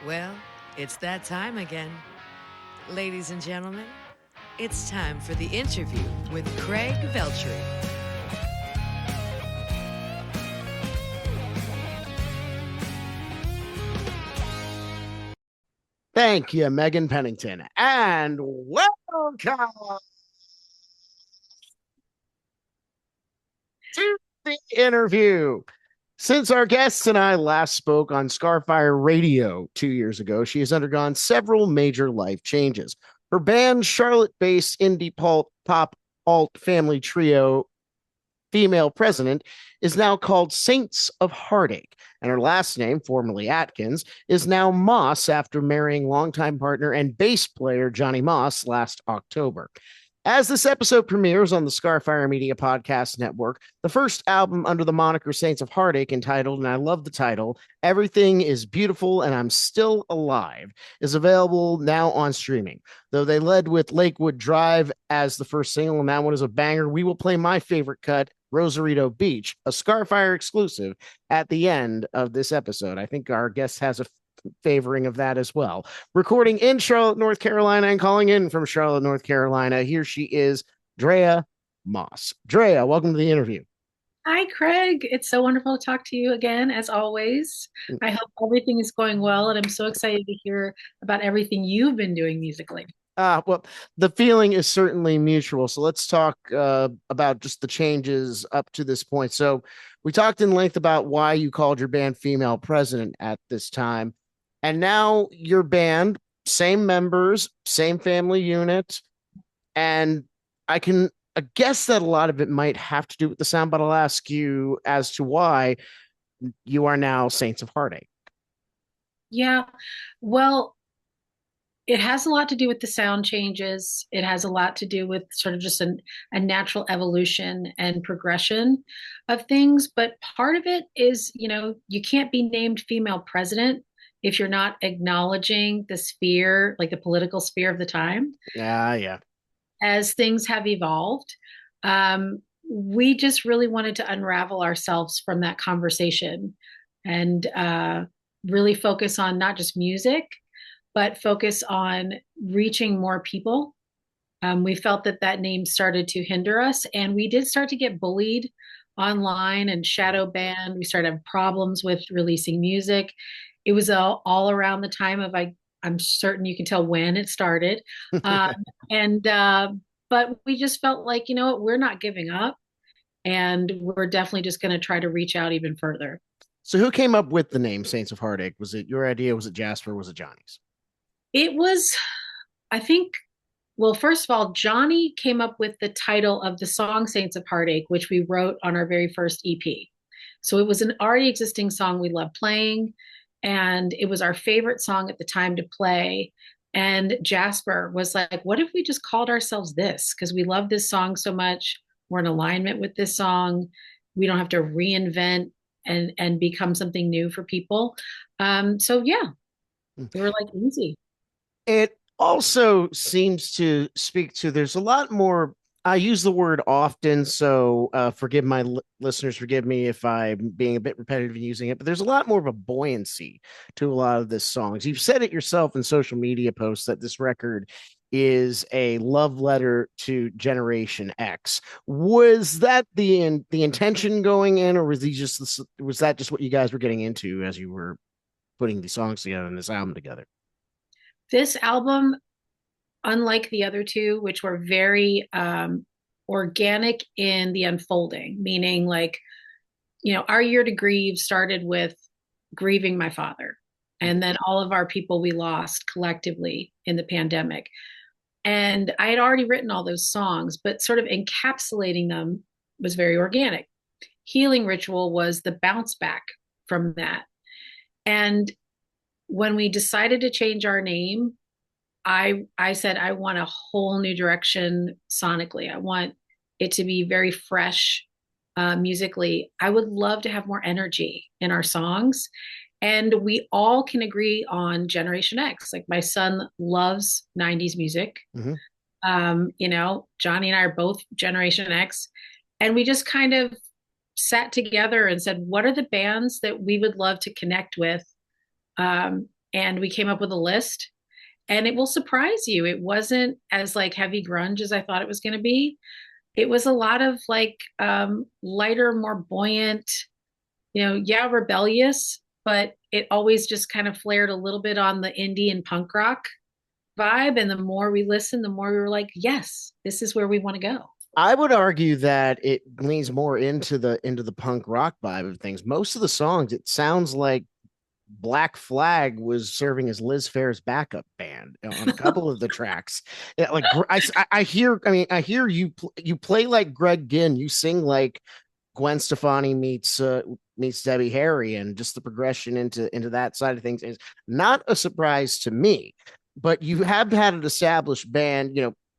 Well, it's that time again. Ladies and gentlemen, it's time for the interview with Craig-Veltri. Thank you, Megan Pennington, and welcome to the interview. Since our guests and I last spoke on Scarfire Radio 2 years ago, she has undergone several major life changes. Her band, Charlotte based indie pop alt family trio, Female President, is now called Saints of Heartache, and her last name, formerly Atkins, is now Moss after marrying longtime partner and bass player Johnny Moss last October. As this episode premieres on the Scarfire Media Podcast Network, the first album under the moniker Saints of Heartache, entitled, and I love the title, Everything is Beautiful and I'm Still Alive, is available now on streaming. Though they led with Lakewood Drive as the first single, and that one is a banger, we will play my favorite cut, Rosarito Beach, a Scarfire exclusive, at the end of this episode. I think our guest has a favoring of that as well. Recording in Charlotte, North Carolina, and calling in from Charlotte, North Carolina, here she is, Drea Moss. Drea, welcome to the interview. Hi, Craig. It's so wonderful to talk to you again, as always. I hope everything is going well, and I'm so excited to hear about everything you've been doing musically. Well, the feeling is certainly mutual. So let's talk about just the changes up to this point. So we talked in length about why you called your band Female President at this time. And now your band, same members, same family unit. And I guess that a lot of it might have to do with the sound, but I'll ask you as to why you are now Saints of Heartache. Yeah, well, it has a lot to do with the sound changes. It has a lot to do with sort of just a natural evolution and progression of things. But part of it is, you can't be named female president if you're not acknowledging the sphere, like the political sphere of the time, Yeah. as things have evolved. We just really wanted to unravel ourselves from that conversation and really focus on not just music, but focus on reaching more people. We felt that that name started to hinder us, and we did start to get bullied online and shadow banned. We started having problems with releasing music. It was all around the time of I'm certain you can tell when it started, um, and but we just felt like, you know what, we're not giving up, and we're definitely just going to try to reach out even further. So who came up with the name Saints of Heartache? Was it your idea? Was it Jasper? Was it Johnny's? It was, I think, well, first of all, Johnny came up with the title of the song Saints of Heartache, which we wrote on our very first EP. So it was an already existing song we loved playing, and it was our favorite song at the time to play. And Jasper was like, what if we just called ourselves this? Because we love this song so much. We're in alignment with this song. We don't have to reinvent and become something new for people. So yeah, we were like easy. It also seems to speak to there's a lot more. I use the word often, so forgive my listeners, forgive me if I'm being a bit repetitive in using it, but there's a lot more of a buoyancy to a lot of this songs. You've said it yourself in social media posts that this record is a love letter to Generation X. Was that the intention going in, or was that just what you guys were getting into as you were putting these songs together and this album together? This album, unlike the other two, which were very organic in the unfolding, meaning like, our year to grieve started with grieving my father, and then all of our people we lost collectively in the pandemic. And I had already written all those songs, but sort of encapsulating them was very organic. Healing Ritual was the bounce back from that. And when we decided to change our name, I said I want a whole new direction sonically. I want it to be very fresh musically. I would love to have more energy in our songs. And we all can agree on Generation X. Like my son loves 90s music. Mhm. Johnny and I are both Generation X. And we just kind of sat together and said, what are the bands that we would love to connect with and we came up with a list, and it will surprise you. It wasn't as like heavy grunge as I thought it was going to be. It was a lot of like lighter, more buoyant, yeah, rebellious, but it always just kind of flared a little bit on the indie and punk rock vibe. And the more we listened, the more we were like, yes, this is where we want to go. I would argue that it leans more into the punk rock vibe of things. Most of the songs, it sounds like Black Flag was serving as Liz Phair's backup band on a couple of the tracks. Yeah, like I hear, I mean, I hear you play like Greg Ginn, you sing like Gwen Stefani meets Debbie Harry, and just the progression into that side of things is not a surprise to me. But you have had an established band,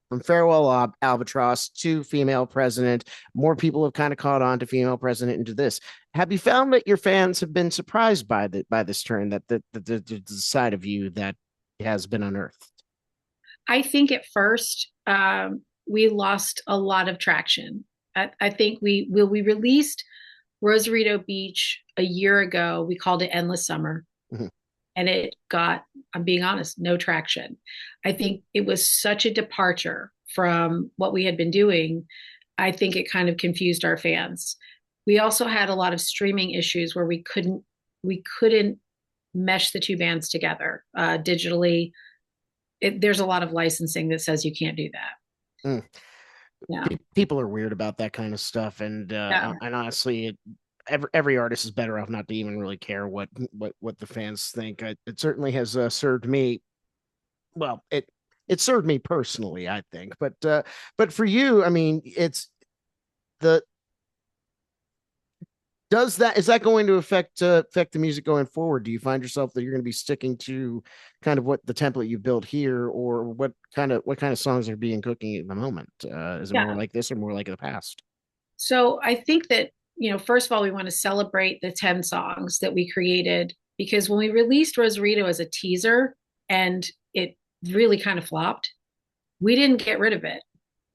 from Farewell Albatross to Female President. More people have kind of caught on to Female President into this. Have you found that your fans have been surprised by this turn, that the side of you that has been unearthed? I think at first we lost a lot of traction. I think we released Rosarito Beach a year ago. We called it Endless Summer. Mm-hmm. And it got, I'm being honest, no traction. I think it was such a departure from what we had been doing. I think it kind of confused our fans. We also had a lot of streaming issues where we couldn't mesh the two bands together digitally. There's a lot of licensing that says you can't do that. Mm. Yeah. People are weird about that kind of stuff, and honestly, every artist is better off not to even really care what the fans think. It certainly has served me. Well, it served me personally, I think, but for you, I mean, is that going to affect the music going forward? Do you find yourself that you're going to be sticking to kind of what the template you've built here, or what kind of songs are being cooking at the moment? Is it more like this or more like the past? So I think that, first of all, we want to celebrate the 10 songs that we created, because when we released Rosarito as a teaser and it really kind of flopped, we didn't get rid of it.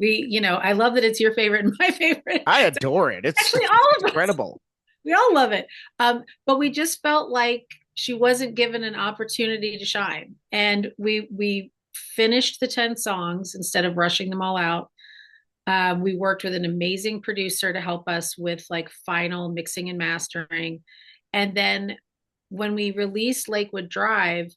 I love that it's your favorite and my favorite. I adore it. It's actually all of incredible. We all love it. But we just felt like she wasn't given an opportunity to shine. And we finished the 10 songs instead of rushing them all out. We worked with an amazing producer to help us with like final mixing and mastering. And then when we released Lakewood Drive,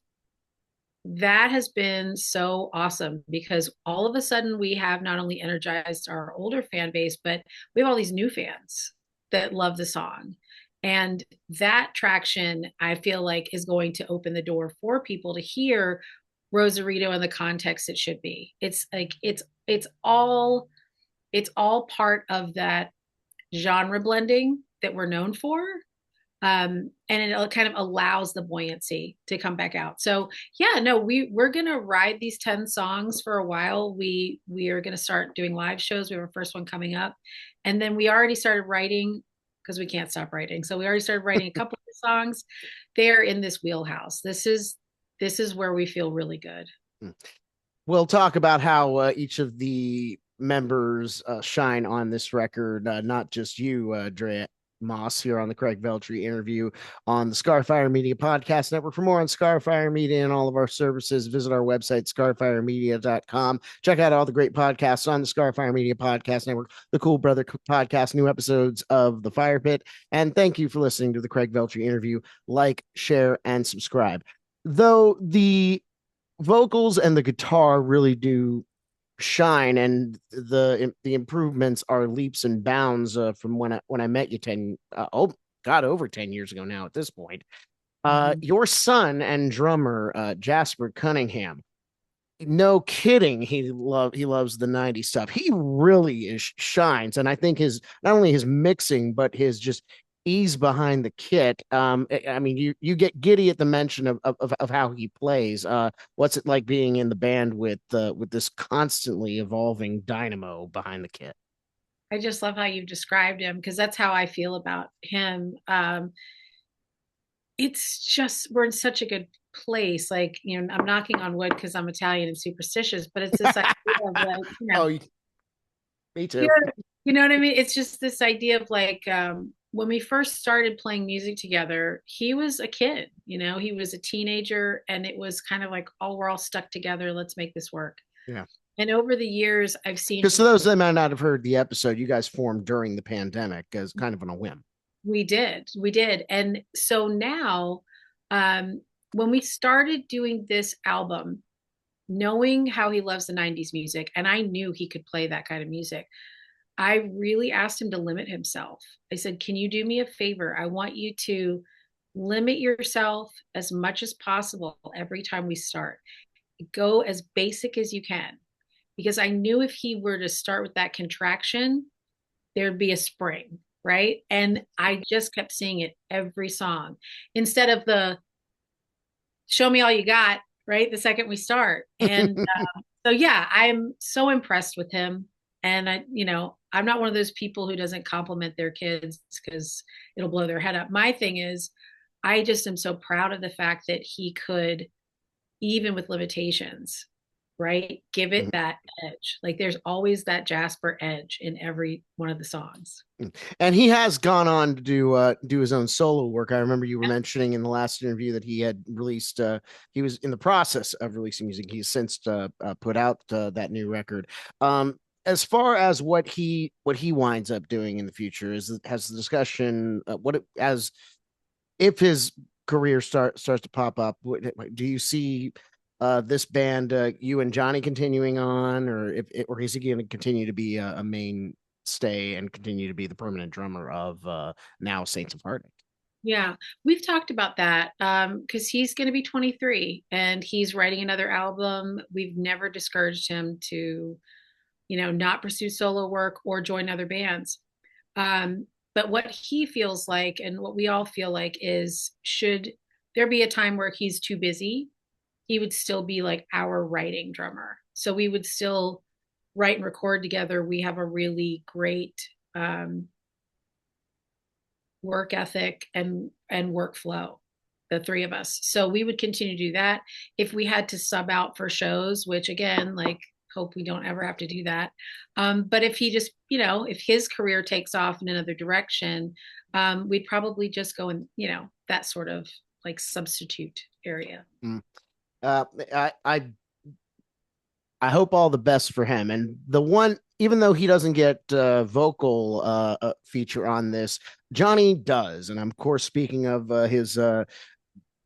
that has been so awesome, because all of a sudden we have not only energized our older fan base, but we have all these new fans that love the song. And that traction, I feel like, is going to open the door for people to hear Rosarito in the context it should be. It's like it's all part of that genre blending that we're known for. And it kind of allows the buoyancy to come back out. So yeah, no, we're going to ride these 10 songs for a while. We are going to start doing live shows. We have our first one coming up. And then we already started writing, because we can't stop writing. So we already started writing a couple of songs. They're in this wheelhouse. This is where we feel really good. We'll talk about how each of the members shine on this record, not just you, Drea Moss, here on the Craig-Veltri interview on the Scarfire Media Podcast Network. For more on Scarfire Media and all of our services, visit our website, scarfiremedia.com. Check out all the great podcasts on the Scarfire Media Podcast Network, the Cool Brother Podcast, new episodes of The Fire Pit. And thank you for listening to the Craig-Veltri interview. Like, share, and subscribe. Though the vocals and the guitar really do shine, and the improvements are leaps and bounds from when I met you over 10 years ago now at this point. Your son and drummer Jasper Cunningham, no kidding, he loves the 90s stuff. He really shines, and I think not only his mixing, but his just ease behind the kit. I mean, you get giddy at the mention of how he plays. What's it like being in the band with this constantly evolving dynamo behind the kit? I just love how you've described him, because that's how I feel about him. It's just, we're in such a good place. Like, I'm knocking on wood because I'm Italian and superstitious, but it's this idea of like, oh, me too. You know what I mean? It's just this idea of like, when we first started playing music together, he was a kid, he was a teenager, and it was kind of like, oh, we're all stuck together. Let's make this work. Yeah. And over the years, I've seen Because to those that might not have heard the episode, you guys formed during the pandemic as kind of on a whim. we did. And so now, when we started doing this album, knowing how he loves the 90s music, and I knew he could play that kind of music, I really asked him to limit himself. I said, can you do me a favor? I want you to limit yourself as much as possible every time we start. Go as basic as you can. Because I knew if he were to start with that contraction, there'd be a spring, right? And I just kept seeing it every song instead of the show me all you got, right? The second we start. And so, yeah, I'm so impressed with him. And I'm not one of those people who doesn't compliment their kids because it'll blow their head up. My thing is, I just am so proud of the fact that he could, even with limitations, right, give it that edge. Like there's always that Jasper edge in every one of the songs. And he has gone on to do his own solo work. I remember you were mentioning in the last interview that he had released. He was in the process of releasing music. He's since put out that new record. As far as what he winds up doing in the future has the discussion as if his career starts to pop up. Do you see this band, you and Johnny continuing on, or is he going to continue to be a mainstay and continue to be the permanent drummer of now Saints of Heartaches? Yeah, we've talked about that because he's going to be 23 and he's writing another album. We've never discouraged him to, not pursue solo work or join other bands. But what he feels like and what we all feel like is, should there be a time where he's too busy, he would still be like our writing drummer. So we would still write and record together. We have a really great work ethic and workflow, the three of us. So we would continue to do that. If we had to sub out for shows, which again, like, hope we don't ever have to do that. But if he just, if his career takes off in another direction, we'd probably just go in, that sort of like substitute area. I hope all the best for him. And the one, even though he doesn't get vocal feature on this, Johnny does. And I'm of course speaking of his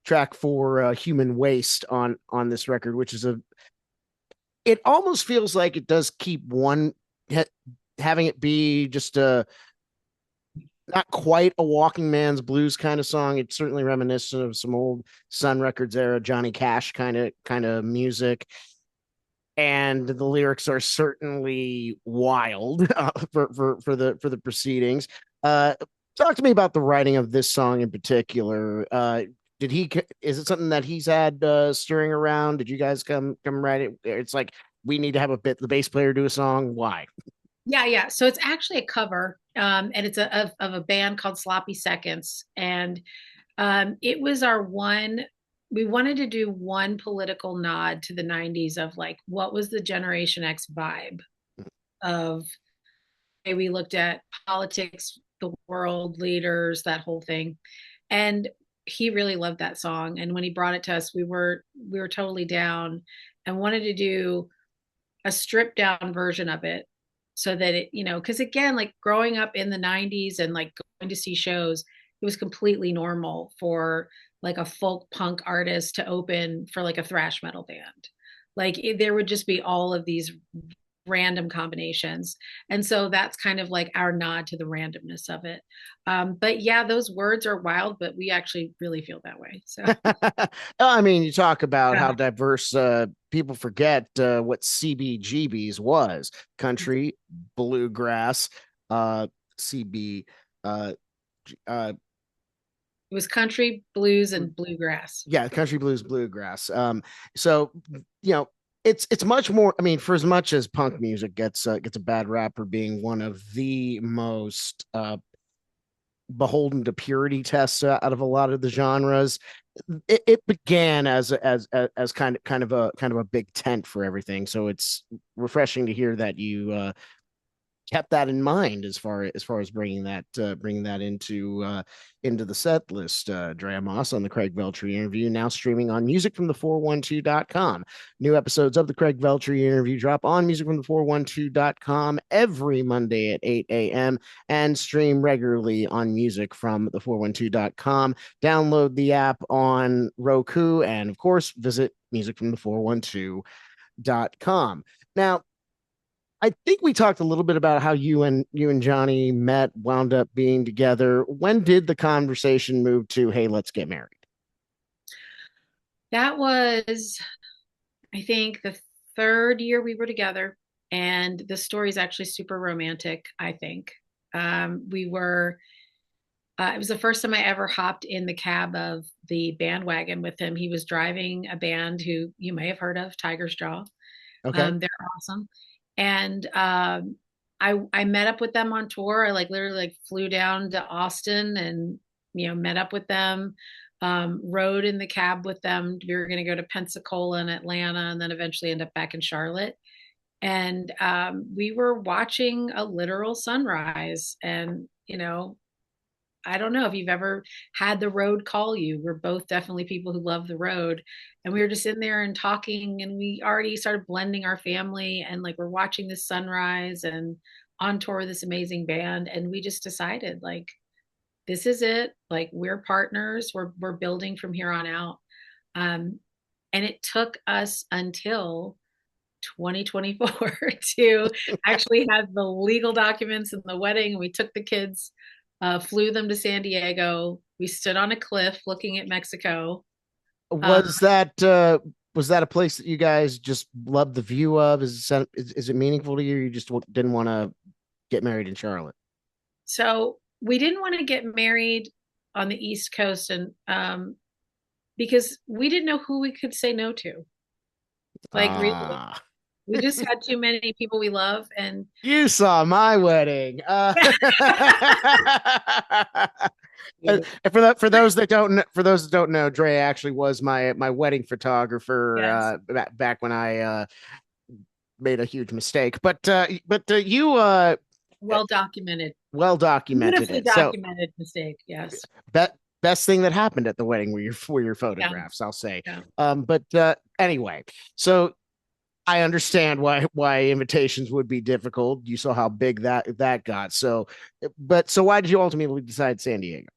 track for Human Waste on this record, which is it almost feels like it does keep having it be just a not quite a Walking Man's Blues kind of song. It's certainly reminiscent of some old Sun Records era Johnny Cash kind of music. And the lyrics are certainly wild for the proceedings. Talk to me about the writing of this song in particular. Is it something that he's had stirring around? Did you guys come write it? It's like, we need to have the bass player do a song. Why? Yeah. So it's actually a cover, and it's of a band called Sloppy Seconds. And it was we wanted to do one political nod to the 90s of like, what was the Generation X vibe of, we looked at politics, the world leaders, that whole thing. And he really loved that song. And when he brought it to us, we were totally down and wanted to do a stripped down version of it so that it, because again, like growing up in the 90s and like going to see shows, it was completely normal for like a folk punk artist to open for like a thrash metal band. Like there would just be all of these random combinations. And so that's kind of like our nod to the randomness of it. But yeah, those words are wild, but we actually really feel that way. So I mean, you talk about how diverse people forget what CBGB's was: country, bluegrass, CB it was country, blues, and bluegrass. Yeah, country, blues, bluegrass. So it's much more. I mean, for as much as punk music gets a bad rap for being one of the most beholden to purity tests out of a lot of the genres, it began as kind of a big tent for everything. So it's refreshing to hear that you kept that in mind as far as bringing that into the set list. Drea Moss on the Craig Veltri interview, now streaming on musicfromthe412.com. New episodes of the Craig Veltri interview drop on musicfromthe412.com every Monday at 8 a.m. and stream regularly on musicfromthe412.com. Download the app on Roku, and of course visit musicfromthe412.com. Now, I think we talked a little bit about how you and Johnny met, wound up being together. When did the conversation move to, hey, let's get married? That was, I think, the third year we were together, and the story is actually super romantic, I think. We were, it was the first time I ever hopped in the cab of the bandwagon with him. He was driving a band who you may have heard of, Tiger's Jaw. Okay. They're awesome. And I met up with them on tour. I like literally like flew down to Austin and met up with them, rode in the cab with them. We were going to go to Pensacola and Atlanta, and then eventually end up back in Charlotte. And we were watching a literal sunrise. And I don't know if you've ever had the road call you. We're both definitely people who love the road. And we were just in there and talking, and we already started blending our family, and like we're watching this sunrise and on tour with this amazing band. And we just decided like, this is it. Like we're partners. We're building from here on out. And it took us until 2024 to actually have the legal documents and the wedding. We took the kids, flew them to San Diego. We stood on a cliff looking at Mexico. Was that a place that you guys just loved the view of? Is it meaningful to you? You just didn't want to get married in Charlotte? So we didn't want to get married on the East Coast, and because we didn't know who we could say no to. Like really, we just had too many people we love, and you saw my wedding. For those that don't know, Dre actually was my wedding photographer. Yes. Back when I made a huge mistake, but you Well documented. Well documented Beautifully it. So documented mistake. Yes. best thing that happened at the wedding were your photographs, I'll say. Yeah. But anyway, so I understand why invitations would be difficult. You saw how big that got. So why did you ultimately decide San Diego?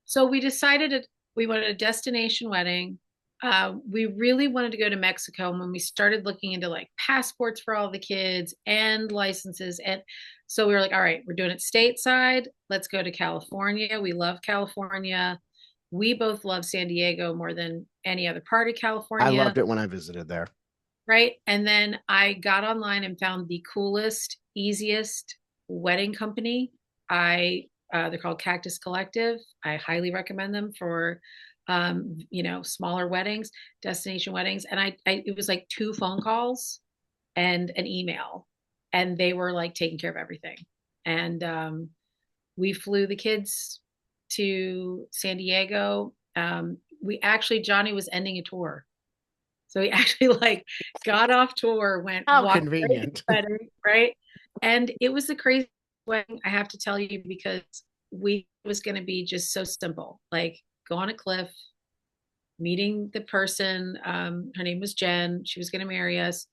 So we decided we wanted a destination wedding. We really wanted to go to Mexico. And when we started looking into like passports for all the kids and licenses, and so we were like, all right, we're doing it stateside. Let's go to California. We love California. We both love San Diego more than any other part of California. I loved it when I visited there. Right. And then I got online and found the coolest, easiest wedding company. They're called Cactus Collective. I highly recommend them for, smaller weddings, destination weddings. And it was like 2 phone calls and an email, and they were like taking care of everything. And we flew the kids to San Diego. Johnny was ending a tour. So he actually like got off tour, how convenient, right? And it was the crazy wedding, I have to tell you, because it was going to be just so simple, like go on a cliff, meeting the person. Her name was Jen. She was going to marry us.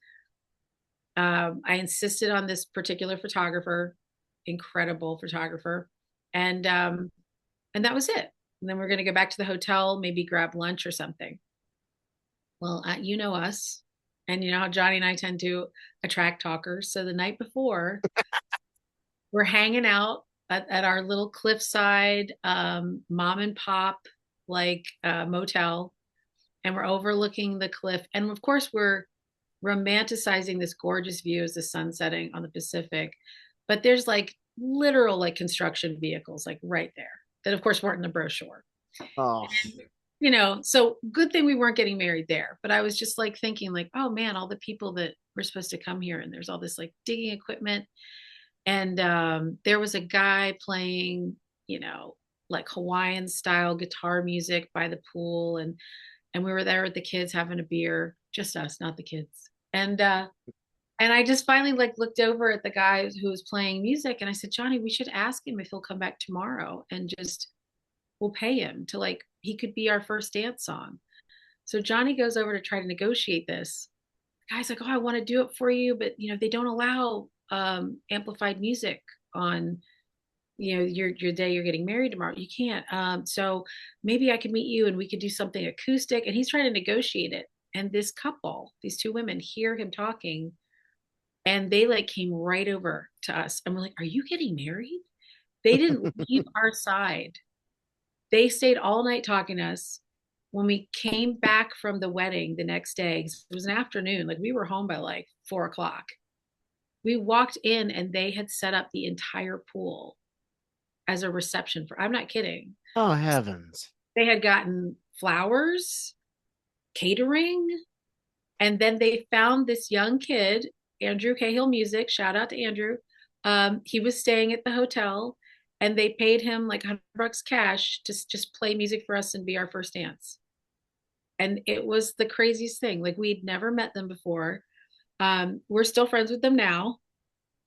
I insisted on this particular photographer, incredible photographer, and that was it. And then we're going to go back to the hotel, maybe grab lunch or something. Well, you know us, and you know how Johnny and I tend to attract talkers. So the night before, we're hanging out at our little cliffside mom and pop motel, and we're overlooking the cliff. And of course, we're romanticizing this gorgeous view as the sun setting on the Pacific. But there's like literal like construction vehicles like right there that, of course, weren't in the brochure. Oh. So good thing we weren't getting married there. But I was just like thinking like, oh man, all the people that were supposed to come here, and there's all this like digging equipment. And there was a guy playing, like Hawaiian style guitar music by the pool. And we were there with the kids having a beer, just us, not the kids. And And I just finally like looked over at the guy who was playing music and I said, Johnny, we should ask him if he'll come back tomorrow and just we'll pay him to like he could be our first dance song. So Johnny goes over to try to negotiate this. The guy's like, oh, I want to do it for you, but they don't allow amplified music on your day you're getting married tomorrow. You can't. So maybe I could meet you and we could do something acoustic. And he's trying to negotiate it. And this couple, these two women, hear him talking and they like came right over to us and we're like, are you getting married? They didn't leave our side. They stayed all night talking to us. When we came back from the wedding the next day, it was an afternoon, like we were home by like 4 o'clock. We walked in and they had set up the entire pool as a reception for, I'm not kidding. Oh, heavens. They had gotten flowers, catering, and then they found this young kid, Andrew Cahill Music, shout out to Andrew. He was staying at the hotel and they paid him like $100 cash to just play music for us and be our first dance. And it was the craziest thing. Like we'd never met them before. We're still friends with them now.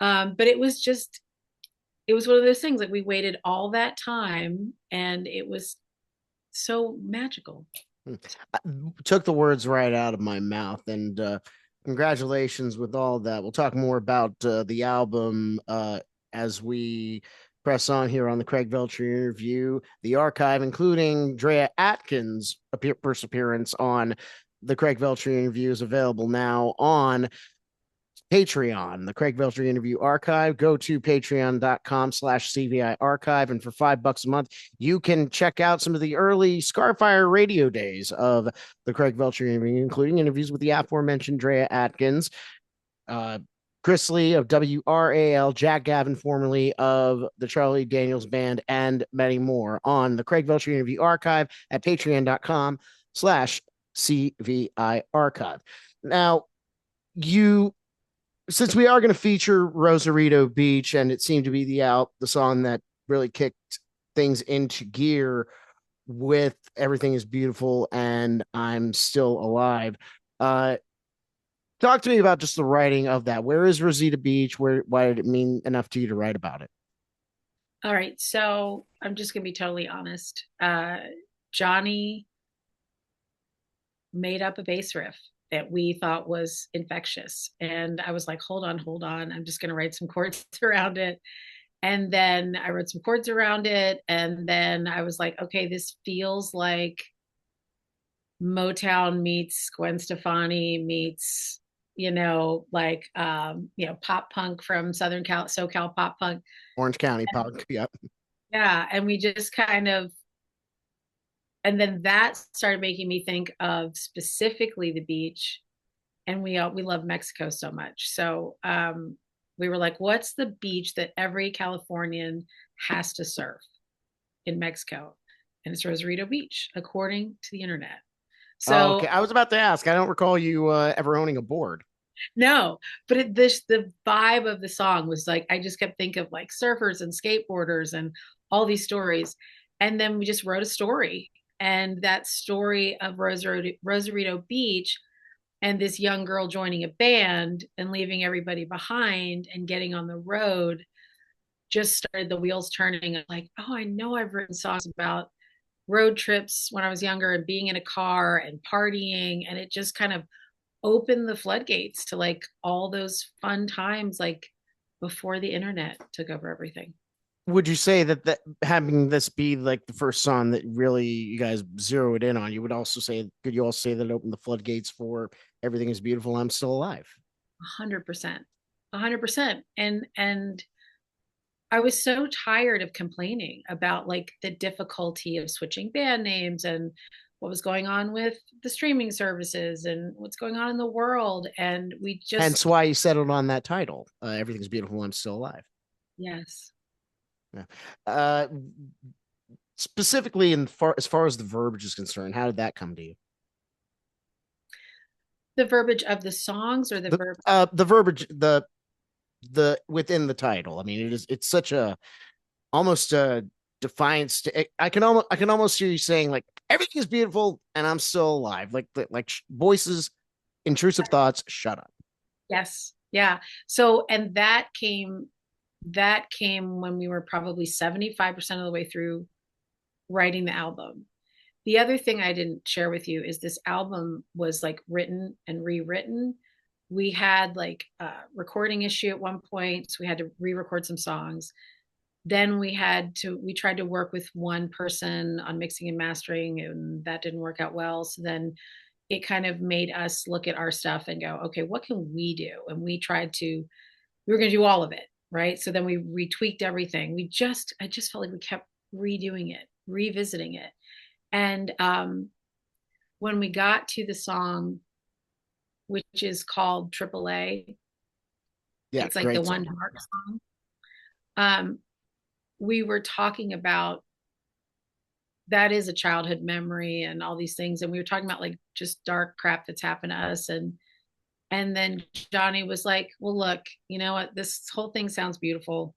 But it was one of those things like we waited all that time and it was so magical. I took the words right out of my mouth, and congratulations with all that. We'll talk more about the album as we press on here on the Craig-Veltri interview. The archive, including Drea Atkins' first appearance on the Craig-Veltri interview, is available now on Patreon, the Craig-Veltri interview archive. Go to patreon.com/CVI archive. And for $5 a month, you can check out some of the early Scarfire radio days of the Craig-Veltri interview, including interviews with the aforementioned Drea Atkins, Chris Lee of WRAL, Jack Gavin, formerly of the Charlie Daniels Band, and many more on the Craig-Veltri interview archive at patreon.com/CVI archive. Now, since we are going to feature Rosarito Beach, and it seemed to be the song that really kicked things into gear with Everything is Beautiful and I'm Still Alive. Talk to me about just the writing of that. Where is Rosita Beach? Why did it mean enough to you to write about it? All right. So I'm just going to be totally honest. Johnny made up a bass riff that we thought was infectious. And I was like, hold on. I'm just going to write some chords around it. And then I wrote some chords around it. And then I was like, okay, this feels like Motown meets Gwen Stefani meets, pop punk from Southern SoCal pop punk. Orange County punk. Yep. Yeah. And we just and then that started making me think of specifically the beach. And we love Mexico so much. So we were like, what's the beach that every Californian has to surf in Mexico? And it's Rosarito Beach, according to the internet. So okay. I was about to ask. I don't recall you ever owning a board. No, but the vibe of the song was like, I just kept thinking of like surfers and skateboarders and all these stories. And then we just wrote a story. And that story of Rosarito Beach and this young girl joining a band and leaving everybody behind and getting on the road just started the wheels turning. Like, oh, I know I've written songs about road trips when I was younger and being in a car and partying. And it just kind of opened the floodgates to like all those fun times, like before the internet took over everything. Would you say that having this be like the first song that really you guys zeroed in on, could you also say that it opened the floodgates for Everything is Beautiful, I'm Still Alive? 100%. And I was so tired of complaining about like the difficulty of switching band names and what was going on with the streaming services and what's going on in the world. And we just, hence why you settled on that title, Everything's Beautiful, I'm Still Alive. Yes. Yeah. Specifically as far as the verbiage is concerned, how did that come to you? The verbiage of the songs or the verbiage, the within the title. I mean, it's such a almost a defiance to, I can almost hear you saying like everything is beautiful and I'm still alive, like voices, intrusive thoughts, shut up. Yes, Yeah. So, and that came when we were probably 75% of the way through writing the album. The other thing I didn't share with you is this album was like written and rewritten. We had like a recording issue at one point, so we had to re-record some songs. Then we tried to work with one person on mixing and mastering, and that didn't work out well. So then it kind of made us look at our stuff and go, okay, what can we do? And we were going to do all of it, right? So then we retweaked everything. I just felt like we kept redoing it, revisiting it. And when we got to the song, which is called AAA, Yeah, it's like the great one song. dark song. Um, we were talking about that is a childhood memory and all these things, and we were talking about like just dark crap that's happened to us, and then Johnny was like, "Well, look, you know what? This whole thing sounds beautiful.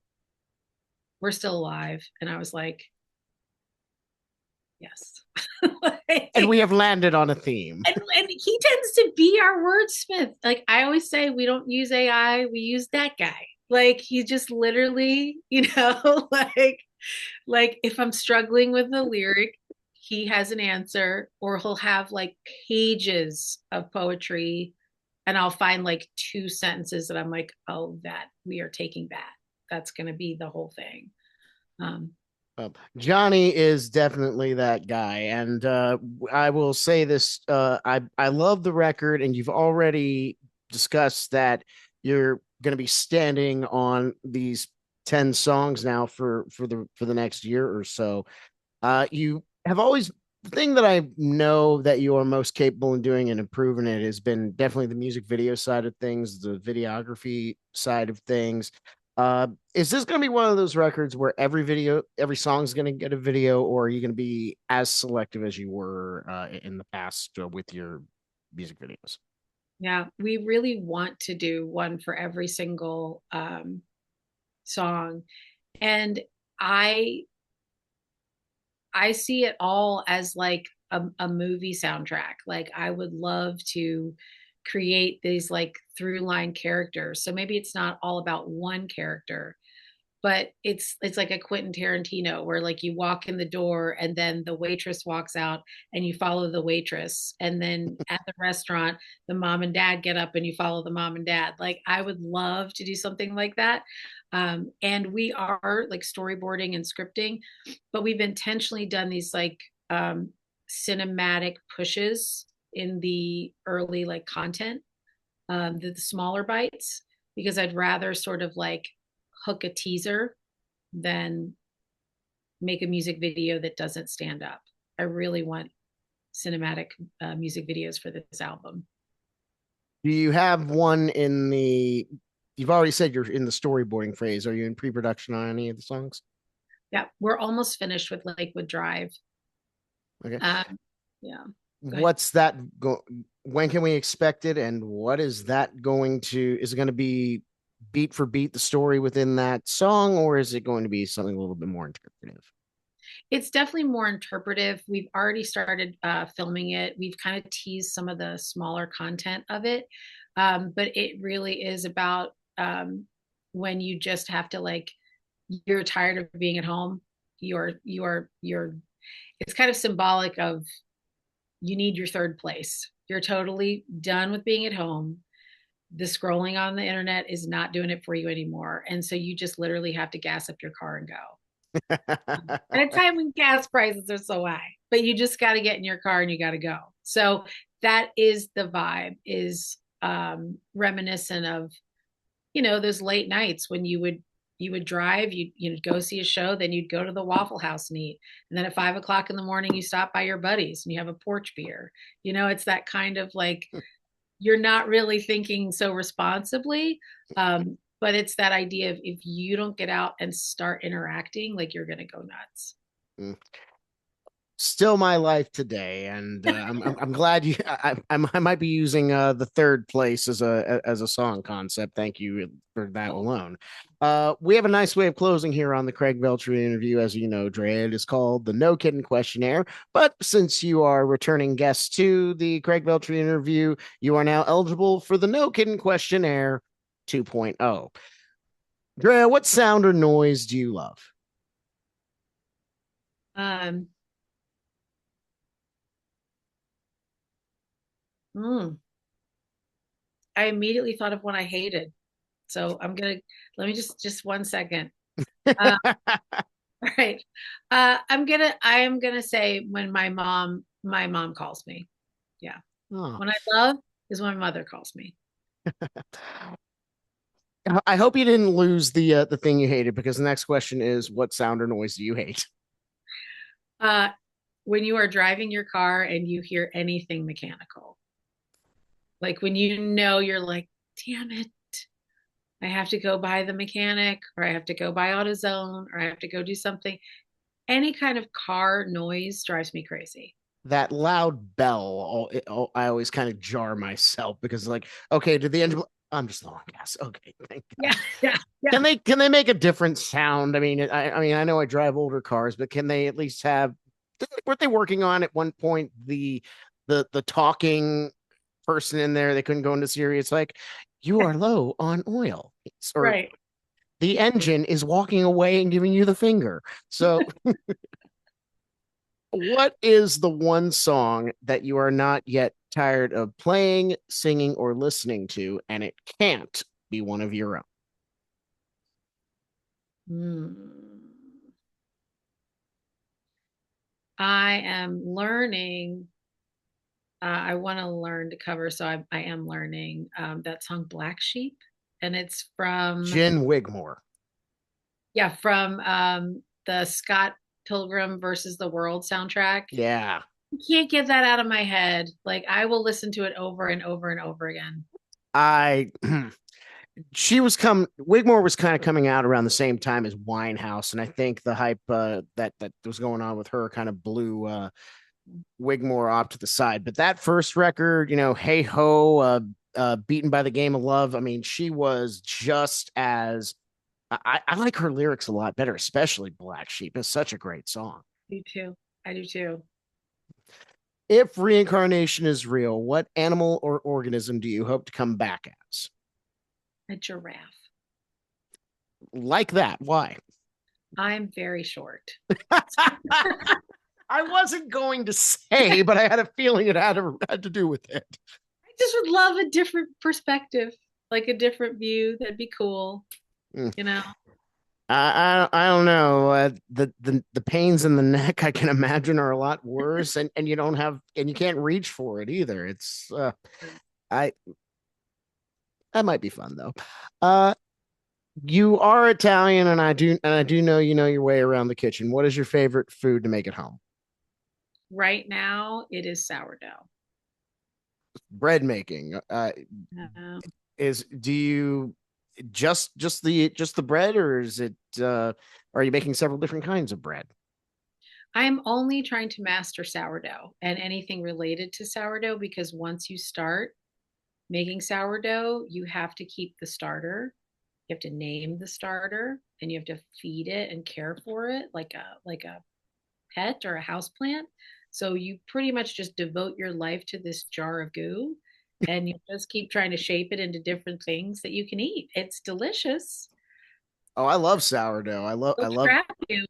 We're still alive," and I was like, "Yes." And we Like, have landed on a theme. and he tends to be our wordsmith. Like I always say, we don't use AI, we use that guy. Like he just literally, like if I'm struggling with a lyric, he has an answer, or he'll have like pages of poetry, and I'll find like two sentences that I'm like, oh, that we are taking that. That's going to be the whole thing. Um, Johnny is definitely that guy, and I will say this: I love the record, and you've already discussed that you're going to be standing on these 10 songs now for the next year or so. You have always the thing that I know that you are most capable in doing and improving it has been definitely the music video side of things, the videography side of things. Is this going to be one of those records where every song is going to get a video, or are you going to be as selective as you were in the past with your music videos? yeah, we really want to do one for every single song. And I I see it all as like a movie soundtrack. Like I would love to create these like through line characters. So maybe it's not all about one character, but it's like a Quentin Tarantino where like you walk in the door and then the waitress walks out and you follow the waitress, and then at the restaurant the mom and dad get up and you follow the mom and dad. Like I would love to do something like that. And we are like storyboarding and scripting, but we've intentionally done these like cinematic pushes in the early like content, the smaller bites, because I'd rather sort of like hook a teaser than make a music video that doesn't stand up. I really want cinematic music videos for this album. Do you have one in the? You've already said you're in the storyboarding phase. Are you in pre-production on any of the songs? Yeah, we're almost finished with Lakewood Drive. Okay. Um, yeah, go ahead. What's that go? When can we expect it? And what is that going to? Is it going to be beat for beat the story within that song, or is it going to be something a little bit more interpretive? It's definitely more interpretive. We've already started filming it. We've kind of teased some of the smaller content of it, but it really is about when you just have to like you're tired of being at home. You're. It's kind of symbolic of you need your third place. You're totally done with being at home. The scrolling on the internet is not doing it for you anymore, and so you just literally have to gas up your car and go at a time when gas prices are so high, but you just got to get in your car and you got to go. So that is the vibe, is reminiscent of, those late nights when you would drive, you'd go see a show, then you'd go to the Waffle House and eat, and then at 5 o'clock in the morning you stop by your buddies and you have a porch beer. It's that kind of like you're not really thinking so responsibly. But it's that idea of if you don't get out and start interacting, like you're going to go nuts. Mm. Still my life today, and I'm glad you. I might be using the third place as a song concept. Thank you for that alone. We have a nice way of closing here on the Craig-Veltri interview. As you know, Drea, it is called the No Kidding Questionnaire. But since you are returning guest to the Craig-Veltri interview, you are now eligible for the No Kidding Questionnaire 2.0. Drea, what sound or noise do you love? Um, mm, I immediately thought of one I hated. So let me just 1 second. Uh, all right. I am gonna say when my mom calls me. Yeah. Oh. When I love is when my mother calls me. I hope you didn't lose the thing you hated, because the next question is, what sound or noise do you hate? Uh, when you are driving your car and you hear anything mechanical, like when you know you're like, damn it, I have to go by the mechanic, or I have to go by AutoZone, or I have to go do something. Any kind of car noise drives me crazy. That loud bell, I always kind of jar myself, because like, okay, did the engine? I'm just low on gas. Okay, thank Yeah, God. yeah, yeah. Can they make a different sound? I mean, I know I drive older cars, but can they at least have? Weren't they working on at one point the talking person in there? They couldn't go into Siri. It's like, you are low on oil, or Right. the engine is walking away and giving you the finger. So, what is the one song that you are not yet tired of playing, singing, or listening to, and it can't be one of your own? Hmm. I am learning. I want to learn to cover, so I am learning that song "Black Sheep," and it's from Jen Wigmore. yeah from the Scott Pilgrim versus the World soundtrack. Yeah. I can't get that out of my head. Like I will listen to it over and over and over again. I she was come Wigmore was kind of coming out around the same time as Winehouse, and I think the hype that was going on with her kind of blew Wigmore off to the side. But that first record, Hey Ho, Beaten by the Game of Love. I mean, she was just as I like her lyrics a lot better, especially Black Sheep. It's such a great song. I do too. I do too. If reincarnation is real, what animal or organism do you hope to come back as? A giraffe. Like that. Why? I'm very short. I wasn't going to say, but I had a feeling it had to do with it. I just would love a different perspective, like a different view. That'd be cool, Mm. you know? I don't know. The pains in the neck, I can imagine, are a lot worse, and you can't reach for it either. It's I that might be fun though. Uh, you are Italian, and I do know you know your way around the kitchen. What is your favorite food to make at home? Right now, it is sourdough. Bread making. Uh, Is do you just the bread, or is it are you making several different kinds of bread? I'm only trying to master sourdough and anything related to sourdough because once you start making sourdough, you have to keep the starter. You have to name the starter and you have to feed it and care for it like a pet or a house plant. So you pretty much just devote your life to this jar of goo and you just keep trying to shape it into different things that you can eat. It's delicious. Oh, I love sourdough. I love I It'll love trap you.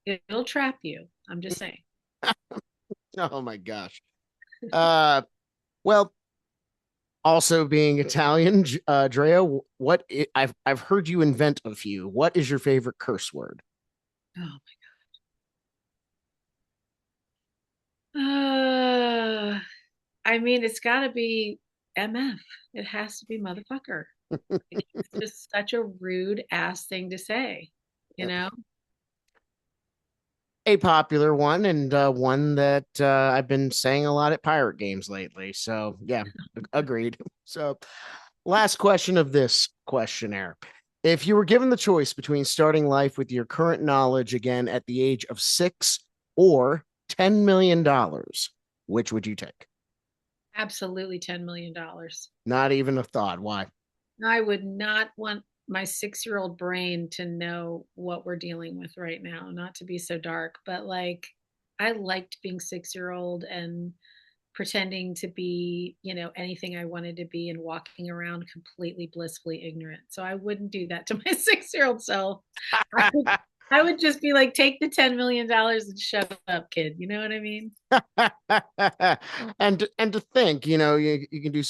It'll trap you. I'm just saying. Oh my gosh. Uh well, also being Italian, Drea, I've heard you invent a few. What is your favorite curse word? Oh my. I mean, it's got to be MF. It has to be motherfucker. It's just such a rude ass thing to say, you know? A popular one, and one that I've been saying a lot at pirate games lately. So, yeah, agreed. So, last question of this questionnaire. If you were given the choice between starting life with your current knowledge again at the age of 6 or $10 million, which would you take? Absolutely $10 million. Not even a thought. Why? I would not want my 6-year-old brain to know what we're dealing with right now, not to be so dark, but like I liked being 6-year-old and pretending to be, anything I wanted to be and walking around completely blissfully ignorant. So I wouldn't do that to my 6-year-old self. I would just be like, take the $10 million and shut up, kid. You know what I mean? And to think, you can do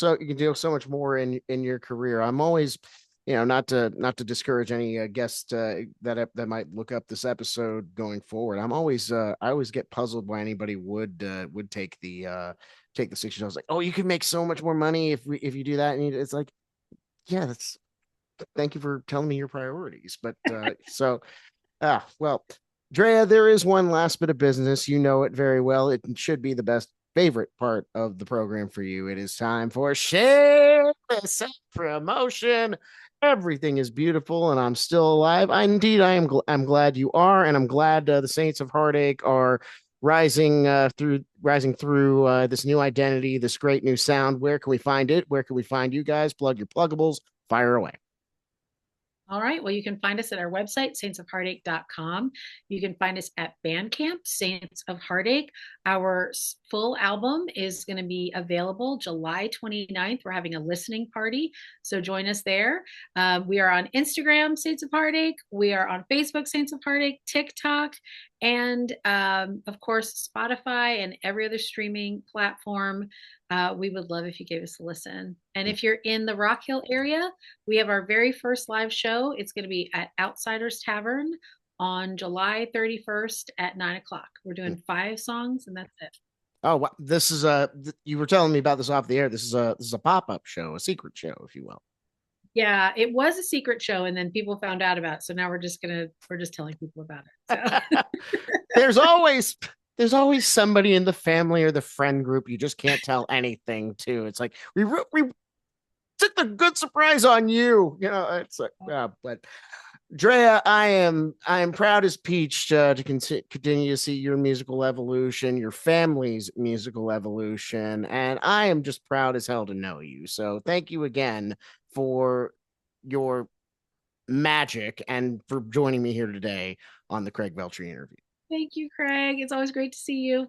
so much more in your career. I'm always, not to discourage any guests that might look up this episode going forward. I always get puzzled why anybody would take the 6 years. I was like, oh, you can make so much more money if you do that, and it's like, yeah, that's thank you for telling me your priorities. But well, Drea, there is one last bit of business. You know it very well. It should be the best favorite part of the program for you. It is time for shameless promotion. Everything is beautiful, and I'm still alive. I'm glad you are, and I'm glad the Saints of Heartache are rising through this new identity, this great new sound. Where can we find it? Where can we find you guys? Plug your pluggables. Fire away. All right. Well, you can find us at our website, saintsofheartache.com. You can find us at Bandcamp, Saints of Heartache. Our full album is going to be available July 29th. We're having a listening party, so join us there. We are on Instagram, Saints of Heartache. We are on Facebook, Saints of Heartache, TikTok, and of course, Spotify and every other streaming platform. We would love if you gave us a listen. And if you're in the Rock Hill area, we have our very first live show. It's going to be at Outsiders Tavern on July 31st at 9:00. We're doing 5 songs, and that's it. Oh, this is you were telling me about this off the air. This is a pop-up show, a secret show, if you will. Yeah, it was a secret show, and then people found out about it. So now we're just telling people about it. So. There's always somebody in the family or the friend group you just can't tell anything to. It's like we took the good surprise on you. It's like, but Drea, I am proud as peach to continue to see your musical evolution, your family's musical evolution, and I am just proud as hell to know you. So thank you again for your magic and for joining me here today on the Craig-Veltri interview. Thank you, Craig. It's always great to see you.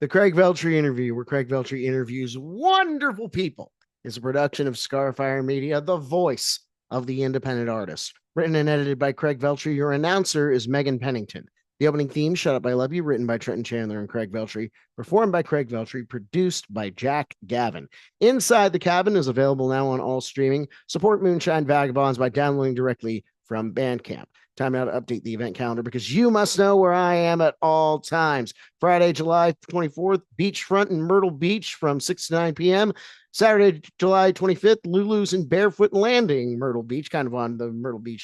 The Craig-Veltri interview, where Craig-Veltri interviews wonderful people, is a production of Scarfire Media, the voice of the independent artist. Written and edited by Craig-Veltri, your announcer is Megan Pennington. The opening theme, Shut Up, I Love You, written by Trenton Chandler and Craig-Veltri, performed by Craig-Veltri, produced by Jack Gavin. Inside the Cabin is available now on all streaming. Support Moonshine Vagabonds by downloading directly from Bandcamp. Time now to update the event calendar because you must know where I am at all times. Friday, July 24th, Beachfront in Myrtle Beach from 6 to 9 p.m. Saturday, July 25th, Lulu's in Barefoot Landing, Myrtle Beach, kind of on the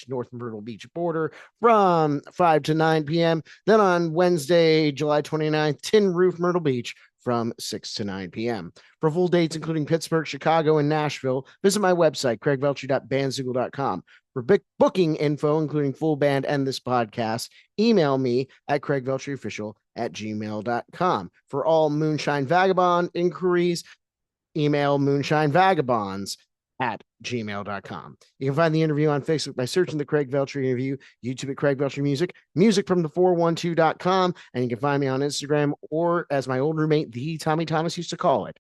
North Myrtle Beach border from 5 to 9 p.m. Then on Wednesday, July 29th, Tin Roof, Myrtle Beach from 6 to 9 p.m. For full dates, including Pittsburgh, Chicago, and Nashville, visit my website, craig-veltri.bandzoogle.com. For booking info, including full band and this podcast, email me at craig-veltri@gmail.com. For all Moonshine Vagabond inquiries, email moonshinevagabonds@gmail.com. You can find the interview on Facebook by searching the Craig-Veltri interview, YouTube at Craig-Veltri Music, music from the412.com, and you can find me on Instagram, or as my old roommate, the Tommy Thomas, used to call it,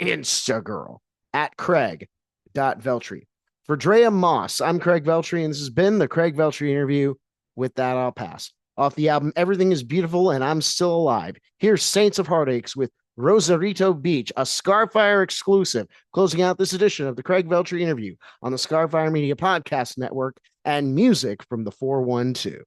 Instagirl, at craig.veltri. For Drea Moss, I'm Craig-Veltri, and this has been the Craig-Veltri interview. With that, I'll pass. Off the album, Everything is Beautiful and I'm Still Alive, here's Saints of Heartaches with Rosarito Beach, a Scarfire exclusive, closing out this edition of the Craig-Veltri interview on the Scarfire Media Podcast Network and music from the 412.